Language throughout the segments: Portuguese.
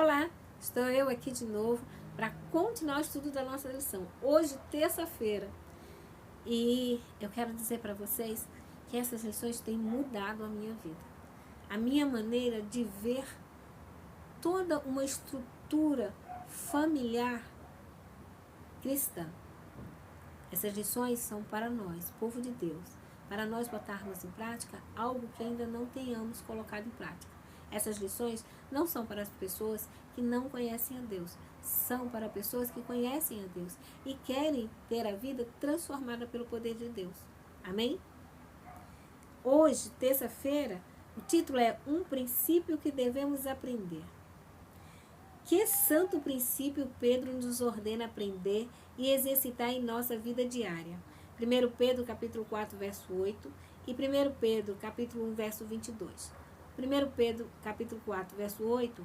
Olá, estou eu aqui de novo para continuar o estudo da nossa lição. Hoje, terça-feira, e eu quero dizer para vocês que essas lições têm mudado a minha vida. A minha maneira de ver toda uma estrutura familiar cristã. Essas lições são para nós, povo de Deus, para nós botarmos em prática algo que ainda não tenhamos colocado em prática. Essas lições não são para as pessoas que não conhecem a Deus, são para pessoas que conhecem a Deus e querem ter a vida transformada pelo poder de Deus. Amém? Hoje, terça-feira, o título é Um Princípio que Devemos Aprender. Que santo princípio Pedro nos ordena aprender e exercitar em nossa vida diária. 1 Pedro capítulo 4, verso 8 e 1 Pedro capítulo 1, verso 22. 1 Pedro capítulo 4, verso 8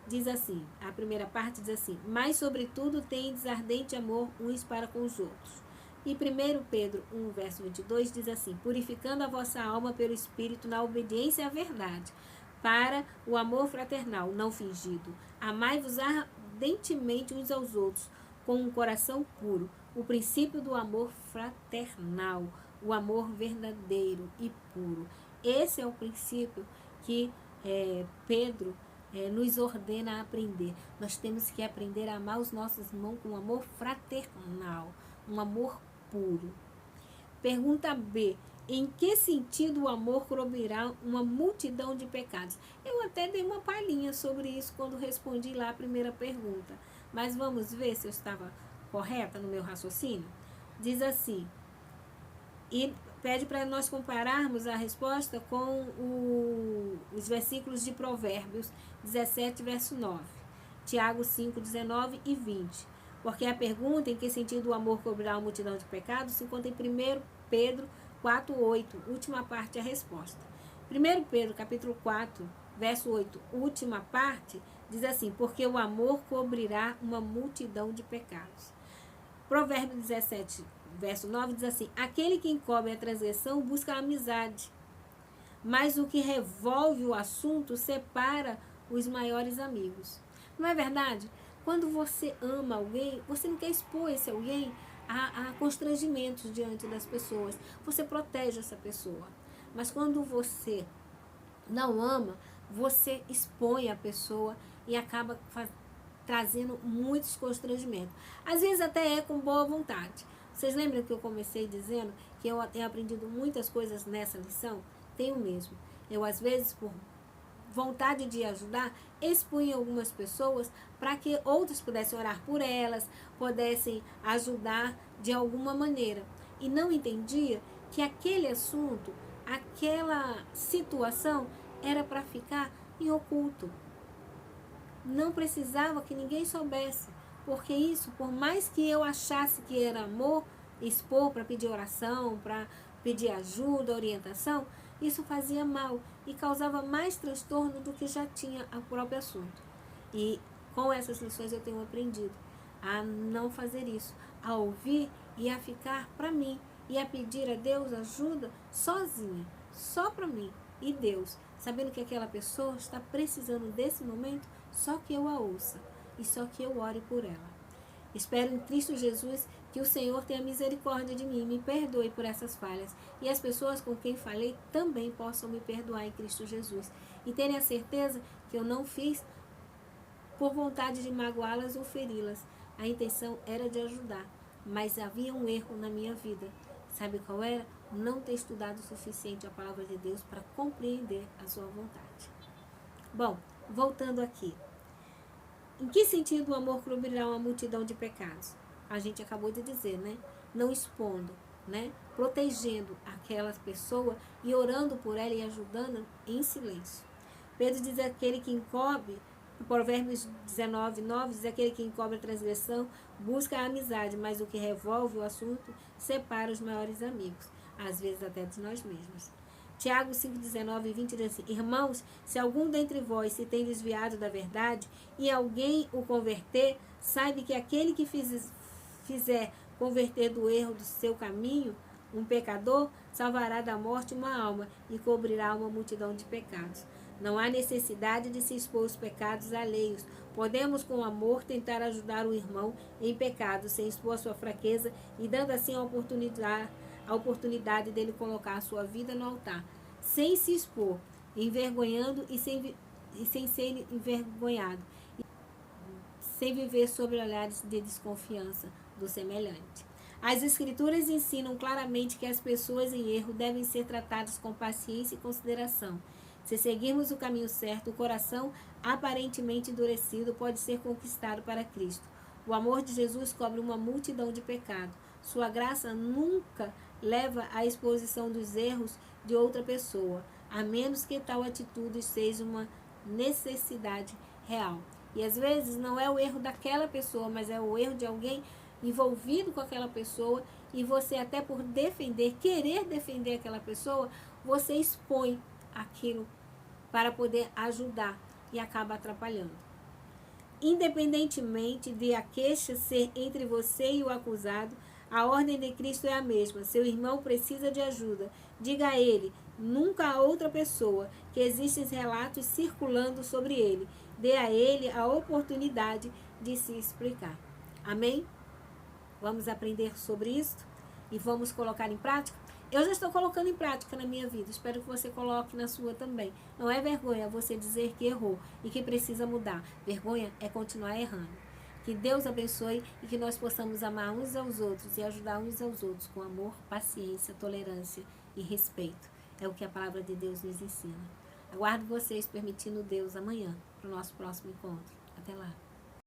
diz assim, a primeira parte diz assim: mas sobretudo tendes ardente amor uns para com os outros. E 1 Pedro 1, verso 22 diz assim: purificando a vossa alma pelo Espírito na obediência à verdade, para o amor fraternal, não fingido. Amai-vos ardentemente uns aos outros, com um coração puro. O princípio do amor fraternal, o amor verdadeiro e puro. Esse é o princípio que Pedro nos ordena a aprender. Nós temos que aprender a amar os nossos irmãos com um amor fraternal, um amor puro. Pergunta B. Em que sentido o amor cobrirá uma multidão de pecados? Eu até dei uma palhinha sobre isso quando respondi lá a primeira pergunta. Mas vamos ver se eu estava correta no meu raciocínio? Diz assim, e pede para nós compararmos a resposta com os versículos de Provérbios 17, verso 9, Tiago 5, 19 e 20. Porque a pergunta em que sentido o amor cobrirá uma multidão de pecados se encontra em 1 Pedro 4, 8, última parte a resposta. 1 Pedro capítulo 4, verso 8, última parte, diz assim: porque o amor cobrirá uma multidão de pecados. Provérbios 17, verso 9 diz assim: aquele que encobre a transgressão busca a amizade, mas o que revolve o assunto separa os maiores amigos. Não é verdade? Quando você ama alguém, você não quer expor esse alguém a constrangimentos diante das pessoas. Você protege essa pessoa. Mas quando você não ama, você expõe a pessoa e acaba trazendo muitos constrangimentos. Às vezes até é com boa vontade. Vocês lembram que eu comecei dizendo que eu tenho aprendido muitas coisas nessa lição? Tenho mesmo. Eu, às vezes, por vontade de ajudar, expunha algumas pessoas para que outros pudessem orar por elas, pudessem ajudar de alguma maneira. E não entendia que aquele assunto, aquela situação era para ficar em oculto. Não precisava que ninguém soubesse, porque isso, por mais que eu achasse que era amor, expor para pedir oração, para pedir ajuda, orientação, isso fazia mal e causava mais transtorno do que já tinha o próprio assunto. E com essas lições eu tenho aprendido a não fazer isso, a ouvir e a ficar para mim e a pedir a Deus ajuda sozinha, só para mim e Deus, sabendo que aquela pessoa está precisando desse momento, só que eu a ouça e só que eu ore por ela. Espero em Cristo Jesus que o Senhor tenha misericórdia de mim e me perdoe por essas falhas. E as pessoas com quem falei também possam me perdoar em Cristo Jesus. E terem a certeza que eu não fiz por vontade de magoá-las ou feri-las. A intenção era de ajudar, mas havia um erro na minha vida. Sabe qual era? Não ter estudado o suficiente a palavra de Deus para compreender a sua vontade. Bom, voltando aqui. Em que sentido o amor cobrirá uma multidão de pecados? A gente acabou de dizer, né? Não expondo, né? Protegendo aquela pessoa e orando por ela e ajudando em silêncio. Pedro diz aquele que encobre, Provérbios 19, 9, diz aquele que encobre a transgressão, busca a amizade, mas o que revolve o assunto separa os maiores amigos, às vezes até de nós mesmos. Tiago 5, 19 e 20 diz assim: irmãos, se algum dentre vós se tem desviado da verdade e alguém o converter, saiba que aquele que fizer converter do erro do seu caminho, um pecador, salvará da morte uma alma e cobrirá uma multidão de pecados. Não há necessidade de se expor aos pecados alheios. Podemos, com amor, tentar ajudar o irmão em pecado, sem expor a sua fraqueza e dando assim a oportunidade dele colocar a sua vida no altar, sem se expor, envergonhando e sem ser envergonhado, sem viver sobre olhares de desconfiança do semelhante. As Escrituras ensinam claramente que as pessoas em erro devem ser tratadas com paciência e consideração. Se seguirmos o caminho certo, o coração aparentemente endurecido pode ser conquistado para Cristo. O amor de Jesus cobre uma multidão de pecados. Sua graça nunca leva à exposição dos erros de outra pessoa, a menos que tal atitude seja uma necessidade real. E às vezes não é o erro daquela pessoa, mas é o erro de alguém envolvido com aquela pessoa, e você, até por querer defender aquela pessoa, você expõe aquilo para poder ajudar e acaba atrapalhando. Independentemente de a queixa ser entre você e o acusado, a ordem de Cristo é a mesma. Seu irmão precisa de ajuda. Diga a ele, nunca a outra pessoa, que existem relatos circulando sobre ele. Dê a ele a oportunidade de se explicar. Amém? Vamos aprender sobre isso e vamos colocar em prática? Eu já estou colocando em prática na minha vida. Espero que você coloque na sua também. Não é vergonha você dizer que errou e que precisa mudar. Vergonha é continuar errando. Que Deus abençoe e que nós possamos amar uns aos outros e ajudar uns aos outros com amor, paciência, tolerância e respeito. É o que a palavra de Deus nos ensina. Aguardo vocês, permitindo Deus, amanhã, para o nosso próximo encontro. Até lá.